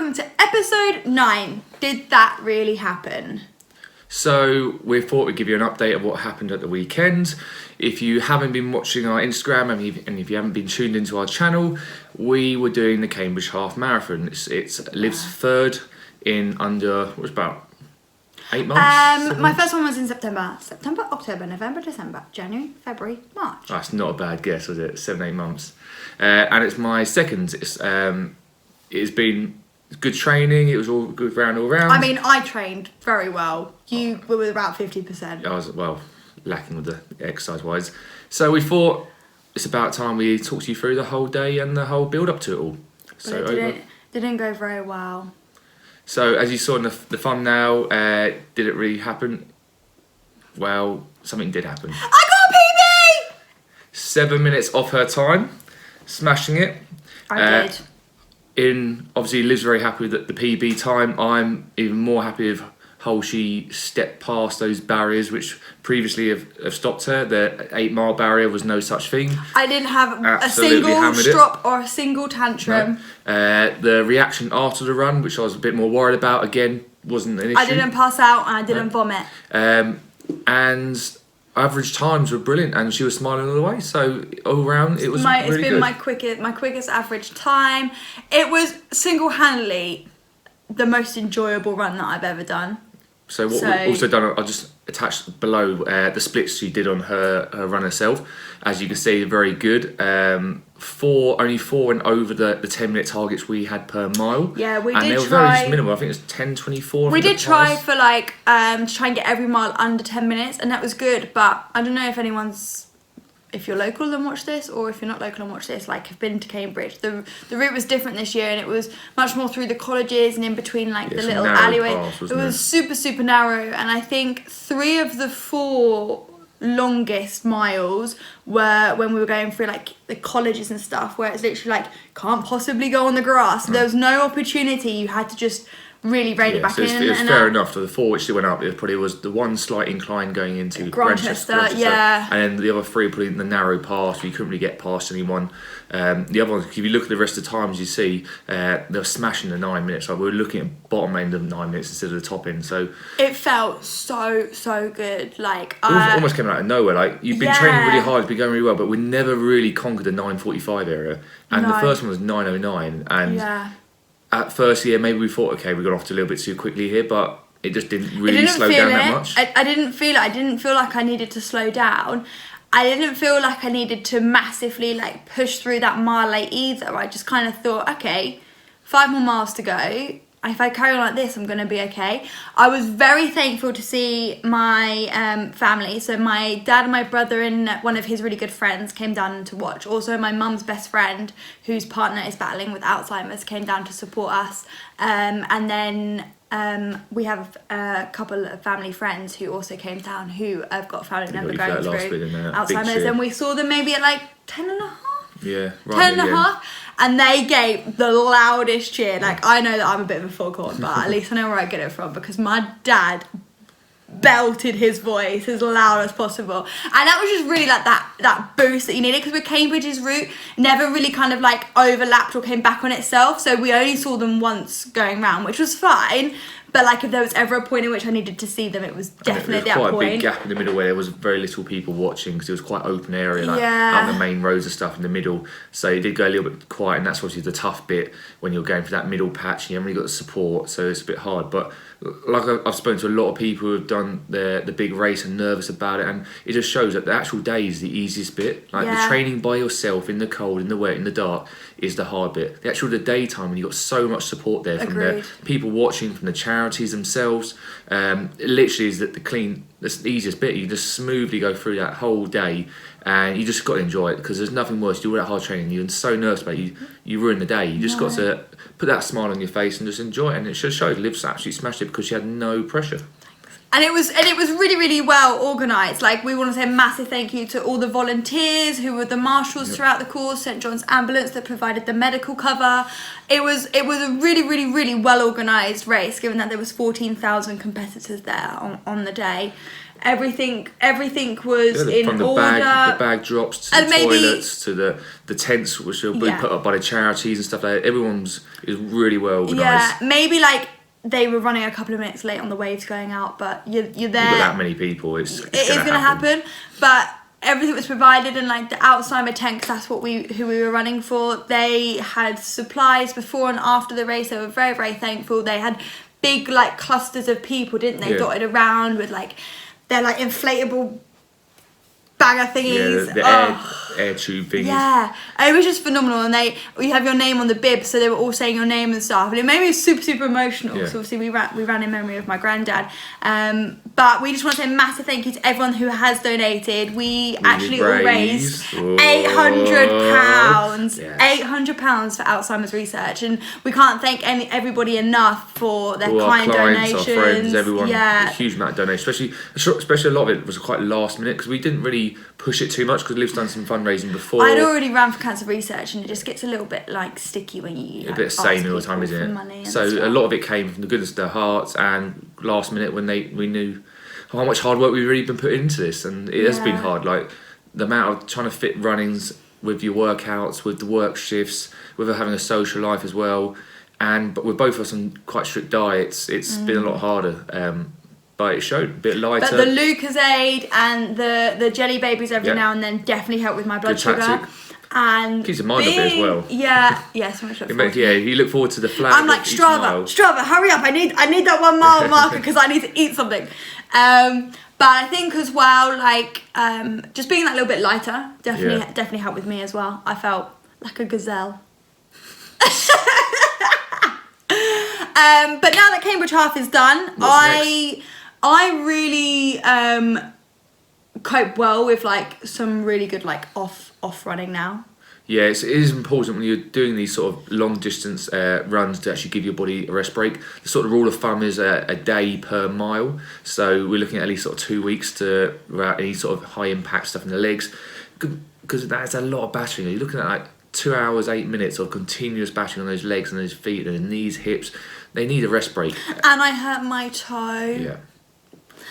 welcome to episode 9. Did that really happen? So we thought we'd give you an update of what happened at the weekend. If you haven't been watching our Instagram and if you haven't been tuned into our channel, we were doing the Cambridge Half Marathon. It's Liv's third in under, what was about 8 months? My first one was in September, October, November, December, January, February, March. That's not a bad guess, was it? 7-8 months. And it's my second. It's been good training. It was all good round all round. I mean, I trained very well. You were about 50%. I was, lacking with the exercise-wise. So we thought it's about time we talked you through the whole day and the whole build-up to it all. But it didn't go very well. So as you saw in the thumbnail, did it really happen? Well, something did happen. I got a PB! 7 minutes off her time, smashing it. I did. Obviously Liv's very happy with the PB time. I'm even more happy with how she stepped past those barriers which previously have stopped her. The 8 mile barrier was no such thing. I didn't have Absolutely a single strop or a single tantrum. No. The reaction after the run, which I was a bit more worried about, again, wasn't an issue. I didn't pass out and I didn't vomit. And average times were brilliant, and she was smiling all the way. So all round, it was really good. It's been my quickest average time. It was single-handedly the most enjoyable run that I've ever done. So what we've also done, I'll just attach below the splits she did on her run herself. As you can see, very good. Only four went over the 10-minute targets we had per mile. Yeah, we and did they were very minimal. I think it was 10:24. We did try for to try and get every mile under 10 minutes, and that was good. But I don't know if you're local and watch this, or if you're not local and watch this, have been to Cambridge. The route was different this year, and it was much more through the colleges and in between the little alleyway. It was super, super narrow, and I think 3 of the 4 longest miles were when we were going through the colleges and stuff, where it's literally can't possibly go on the grass. There was no opportunity. You had to just really rein it back in. It was fair enough. For the 4 which they went up, it probably was the one slight incline going into Grantchester, yeah. And then the other 3 probably in the narrow pass, where you couldn't really get past anyone. The other ones, if you look at the rest of the times, you see they were smashing the 9 minutes. We were looking at bottom end of 9 minutes instead of the top end. So it felt so good. It almost came out of nowhere. You've been training really hard, it's been going really well, but we never really conquered the 9:45 area. And the first one was 9:09, and at first, maybe we thought, okay, we got off to a little bit too quickly here, but it just didn't really slow down that much. I didn't feel it. I didn't feel like I needed to slow down. I didn't feel like I needed to massively push through that mile either. I just kind of thought, okay, 5 more miles to go. If I carry on like this, I'm going to be okay. I was very thankful to see my family. So my dad and my brother and one of his really good friends came down to watch. Also, my mum's best friend, whose partner is battling with Alzheimer's, came down to support us. And then we have a couple of family friends who also came down, who have got a family member going through Alzheimer's. And we saw them maybe at 10 and a half. Yeah, right. 10 and a half. And they gave the loudest cheer. I know that I'm a bit of a foghorn, but at least I know where I get it from, because my dad belted his voice as loud as possible. And that was just really that boost that you needed, because with Cambridge's route never really overlapped or came back on itself. So we only saw them once going round, which was fine. But if there was ever a point in which I needed to see them, it was definitely that point. There was quite a big gap in the middle where there was very little people watching, because it was quite open area, out the main roads and stuff in the middle. So it did go a little bit quiet, and that's obviously the tough bit when you're going for that middle patch and you haven't really got the support, so it's a bit hard. But I've spoken to a lot of people who have done the big race and nervous about it, and it just shows that the actual day is the easiest bit. The training by yourself in the cold, in the wet, in the dark is the hard bit. The daytime, when you've got so much support there from the people watching, from the charities themselves, literally is that's the easiest bit. You just smoothly go through that whole day, and you just got to enjoy it, because there's nothing worse. You do all that hard training, you're so nervous about it, you ruin the day. You just got to put that smile on your face and just enjoy it, and it just showed. Liv's absolutely smashed it because she had no pressure. And it was really, really well organised. We want to say a massive thank you to all the volunteers who were the marshals throughout the course, St John's Ambulance that provided the medical cover. It was a really, really, really well organised race, given that there was 14,000 competitors there on the day. Everything was in from the order. the bag drops to And the toilets to the tents which will be put up by the charities and stuff like that. Everyone's is really well organised. Yeah, maybe like they were running a couple of minutes late on the waves going out, but you're there. You've got that many people, it's going to happen. But everything was provided, and like the outside tent, 'cause that's who we were running for. They had supplies before and after the race. They were very, very thankful. They had big like clusters of people, didn't they, dotted around with like their like inflatable bagger thingies. Yeah, the air tube thingies. Yeah, it was just phenomenal, and you have your name on the bib, so they were all saying your name and stuff, and it made me super, super emotional. So obviously we ran in memory of my granddad. But we just want to say a massive thank you to everyone who has donated. We actually all raised £800. £800 for Alzheimer's research, and we can't thank everybody enough for their kind clients, donations. Our friends, everyone. A huge amount of donations, especially a lot of it was quite last minute because we didn't really push it too much because Liv's done some fundraising before. I'd already ran for cancer research, and it just gets a little bit like sticky when you a bit samey all the time, isn't it? So a lot of it came from the goodness of their hearts and last minute when we knew how much hard work we've really been putting into this, and it has been hard. Like the amount of trying to fit runnings with your workouts, with the work shifts, with having a social life as well, but with both of us on quite strict diets, it's been a lot harder. But it showed a bit lighter. But the Lucozade and the jelly babies every now and then definitely help with my blood sugar. And keeps your mind up as well. Yeah, so much you look forward to the flag. I'm like, Strava, hurry up! I need that 1 mile marker because I need to eat something. But I think as well, like just being that little bit lighter definitely helped with me as well. I felt like a gazelle. But now that Cambridge Half is done, I really cope well with like some really good like off running now. Yeah, it is important when you're doing these sort of long distance runs to actually give your body a rest break. The sort of rule of thumb is a day per mile. So we're looking at least sort of 2 weeks to without any sort of high impact stuff in the legs, because that's a lot of battering. You're looking at like 2 hours, 8 minutes of continuous battering on those legs and those feet and those knees, hips. They need a rest break. And I hurt my toe. Yeah.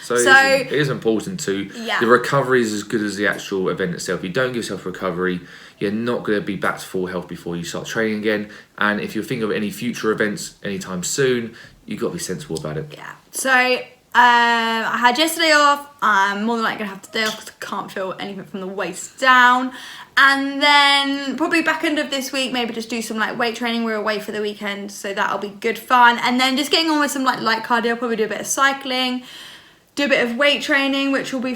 So it is important to... The recovery is as good as the actual event itself. If you don't give yourself recovery, you're not going to be back to full health before you start training again. And if you're thinking of any future events anytime soon, you've got to be sensible about it. Yeah. So I had yesterday off. I'm more than likely going to have today off because I can't feel anything from the waist down. And then probably back end of this week, maybe just do some like weight training. We're away for the weekend, so that'll be good fun. And then just getting on with some like light cardio. Probably do a bit of cycling, do a bit of weight training, which will be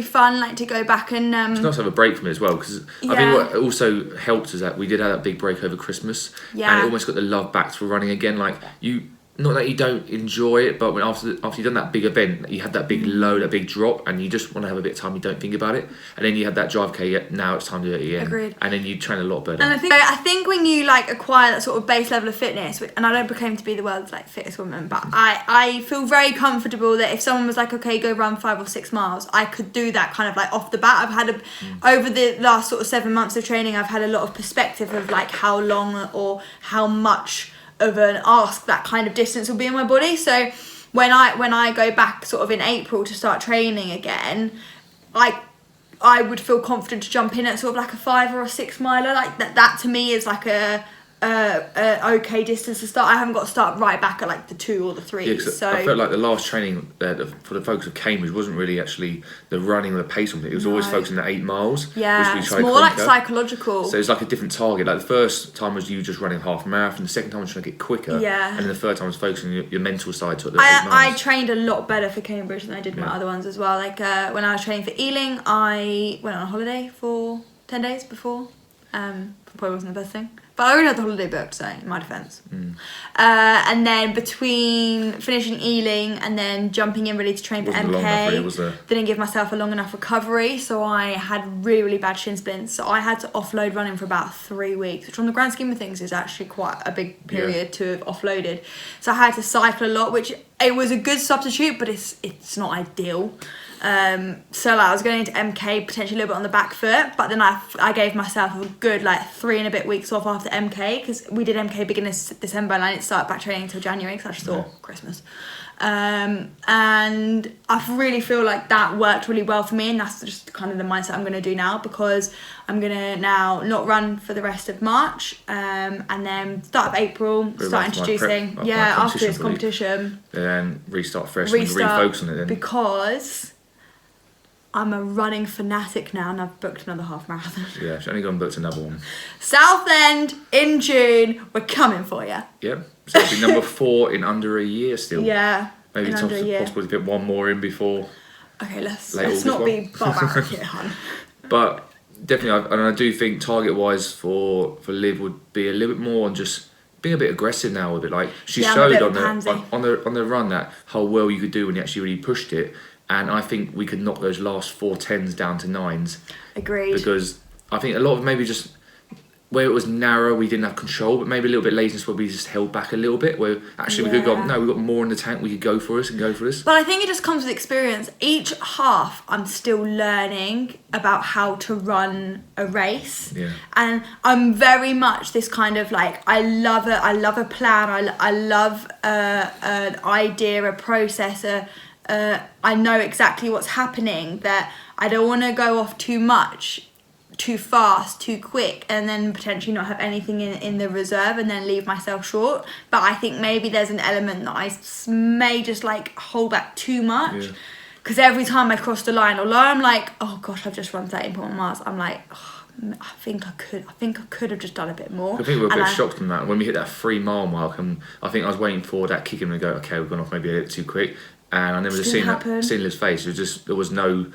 fun. Like to go back and it's nice to have a break from it as well, because I think what also helped is that we did have that big break over Christmas, and it almost got the love back to running again. Like not that you don't enjoy it, but when after you've done that big event, you had that big low, that big drop, and you just want to have a bit of time, you don't think about it, and then you had that drive, okay, now it's time to do it again. Agreed. And then you train a lot better. And I think when you like acquire that sort of base level of fitness, and I don't proclaim to be the world's like fittest woman, but I feel very comfortable that if someone was like, okay, go run 5 or 6 miles, I could do that kind of like off the bat. I've had over the last sort of 7 months of training, I've had a lot of perspective of like how long or how much of an ask that kind of distance will be in my body. So when I go back sort of in April to start training again, I would feel confident to jump in at sort of like a 5 or a 6 miler. Like that to me is like a okay distance to start. I haven't got to start right back at like the 2 or the 3. Yeah, so I felt like the last training for the focus of Cambridge wasn't really actually the running or the pace on it. It was always focusing on 8 miles. Yeah, it's more like psychological. So it's like a different target. Like the first time was you just running half a marathon. The second time was trying to get quicker. Yeah. And then the third time was focusing on your mental side to it. I trained a lot better for Cambridge than I did my other ones as well. Like when I was training for Ealing, I went on a holiday for 10 days before. Probably wasn't the best thing. But I already had the holiday booked, so in my defence. And then between finishing Ealing and then jumping in ready to train for MK, didn't give myself a long enough recovery, so I had really, really bad shin splints. So I had to offload running for about 3 weeks, which on the grand scheme of things is actually quite a big period to have offloaded. So I had to cycle a lot, which it was a good substitute, but it's not ideal. So like I was going into MK potentially a little bit on the back foot, but then I gave myself a good like 3 and a bit weeks off after MK, because we did MK beginning of December and I didn't start back training until January because I just thought Christmas. And I really feel like that worked really well for me, and that's just kind of the mindset I'm going to do now, because I'm going to now not run for the rest of March, and then start of April, start introducing after this competition, then restart fresh and refocus on it then, because I'm a running fanatic now and I've booked another half marathon. Yeah, she's only gone and booked another one. Southend in June, we're coming for you. Yeah, so it'll be number 4 in under a year still. Yeah, maybe it's possible to get one more in before. Okay, let's not be barbaric here, hon. But definitely, and I do think target-wise for Liv would be a little bit more on just being a bit aggressive now with it. Like she showed on the run that how well you could do when you actually really pushed it. And I think we could knock those last 4 10s down to 9s. Agreed. Because I think a lot of maybe just where it was narrow, we didn't have control, but maybe a little bit laziness where we just held back a little bit. Where actually we could go, no, we got more in the tank. We could go for this. But I think it just comes with experience. Each half, I'm still learning about how to run a race. Yeah. And I'm very much this kind of like I love a plan. I love an idea, a process, I know exactly what's happening, that I don't want to go off too much, too fast, too quick, and then potentially not have anything in the reserve and then leave myself short. But I think maybe there's an element that I may just like hold back too much, because every time I cross the line, although I'm like, oh gosh, I've just run 13.1 miles, I'm like, oh, I think I could have just done a bit more. I think we were a bit shocked on that when we hit that 3 mile mark, and I think I was waiting for that kick in and go, okay, we've gone off maybe a bit too quick. And I never just seen Liv's face. It was just, there was no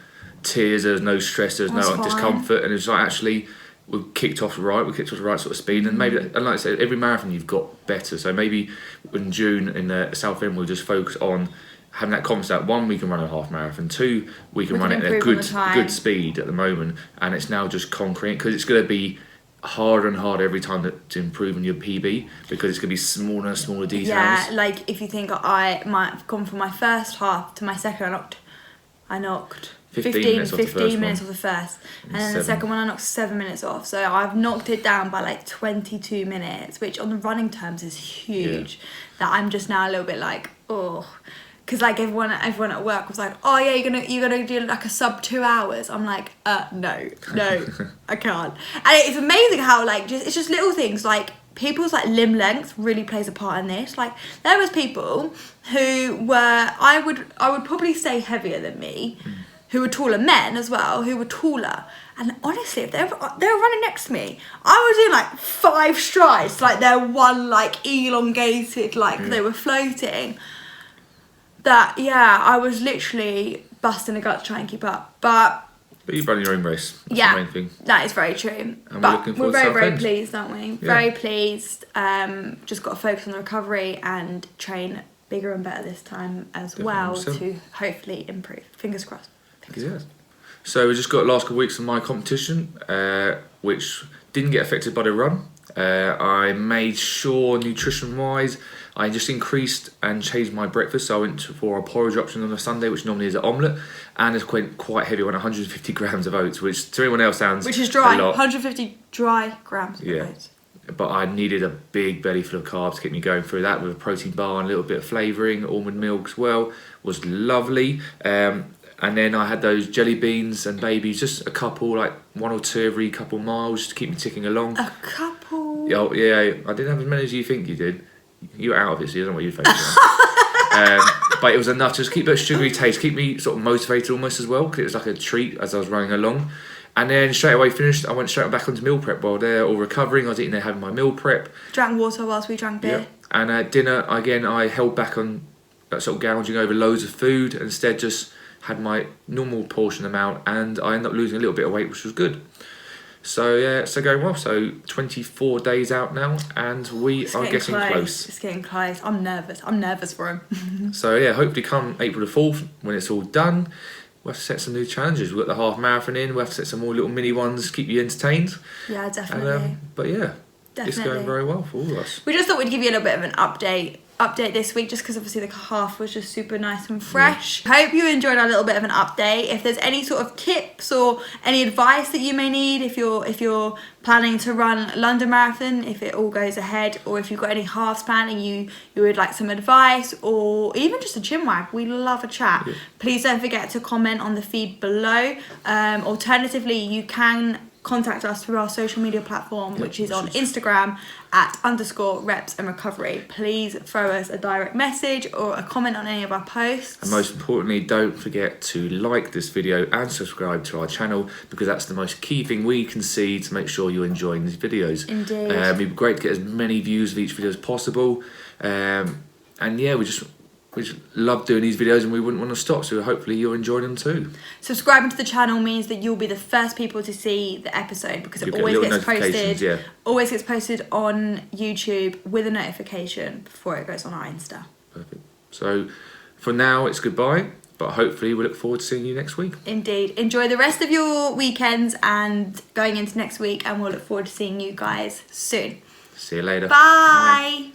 tears, there was no stress, there was no discomfort, and it was like actually we kicked off the right sort of speed, and maybe, and like I said, every marathon you've got better. So maybe in June in the South End we'll just focus on having that confidence that 1, we can run a half marathon, 2, we can run it at a good speed at the moment, and it's now just concrete, because it's going to be harder and harder every time to improve on your PB, because it's going to be smaller and smaller details. Yeah, like if you think I might have gone from my first half to my second, I knocked 15 minutes off the first, and then the second one I knocked 7 minutes off. So I've knocked it down by like 22 minutes, which on the running terms is huge. That I'm just now a little bit like, oh. Because like everyone at work was like, oh yeah, you're gonna do like a sub 2 hours. I'm like, no, I can't. And it's amazing how like it's just little things, like people's like limb length really plays a part in this. Like there was people who were I would probably say heavier than me, who were taller, men as well, who were taller. And honestly, if they were running next to me, I was doing like 5 strides, like they're one like elongated, like they were floating. That I was literally busting a gut to try and keep up, but you've run your own race. That's the main thing. That is very true. And but we're very pleased, aren't we? Yeah. Very pleased. Just got to focus on the recovery and train bigger and better this time as well to hopefully improve. Fingers crossed. Yes. So we just got the last couple of weeks of my competition, which didn't get affected by the run. I made sure nutrition-wise, I just increased and changed my breakfast. So I went for a porridge option on a Sunday, which normally is an omelette, and it's quite heavy, 150 grams of oats, which to anyone else sounds which is dry, a lot. 150 dry grams of oats. But I needed a big belly full of carbs to keep me going through that, with a protein bar and a little bit of flavouring, almond milk as well, was lovely. And then I had those jelly beans and babies, just a couple, like 1 or 2 every couple miles, just to keep me ticking along. A couple? Yeah, I didn't have as many as you think you did. You were out of it, so you don't know what you're facing. But it was enough to just keep that sugary taste, keep me sort of motivated almost as well, because it was like a treat as I was running along. And then straight away finished, I went straight back onto meal prep while there, all recovering. I was eating there, having my meal prep. Drank water whilst we drank beer. Yep. And at dinner, again, I held back on sort of gouging over loads of food, instead just had my normal portion amount, and I ended up losing a little bit of weight, which was good. So yeah, so going well. So 24 days out now, and we are getting close. It's getting close. I'm nervous for him. So yeah, hopefully come April the 4th, when it's all done, we'll have to set some new challenges. We've got the half marathon in, we'll have to set some more little mini ones, keep you entertained. Yeah, definitely. And, but yeah, it's going very well for all of us. We just thought we'd give you a little bit of an update update this week just because obviously the half was just super nice and fresh. Hope you enjoyed our little bit of an update. If there's any sort of tips or any advice that you may need if you're planning to run London Marathon, if it all goes ahead, or if you've got any halves planning, you would like some advice, or even just a chinwag, we love a chat. Please don't forget to comment on the feed below. Alternatively, you can contact us through our social media platform, which is on Instagram at _reps and recovery. Please throw us a direct message or a comment on any of our posts. And most importantly, don't forget to like this video and subscribe to our channel, because that's the most key thing we can see to make sure you're enjoying these videos. Indeed. It'd be great to get as many views of each video as possible. And yeah, we just love doing these videos and we wouldn't want to stop, so hopefully you're enjoying them too. Subscribing to the channel means that you'll be the first people to see the episode, because it always gets posted. Always gets posted on YouTube with a notification before it goes on our Insta. Perfect. So for now it's goodbye, but hopefully we look forward to seeing you next week. Indeed. Enjoy the rest of your weekends and going into next week, and we'll look forward to seeing you guys soon. See you later. Bye.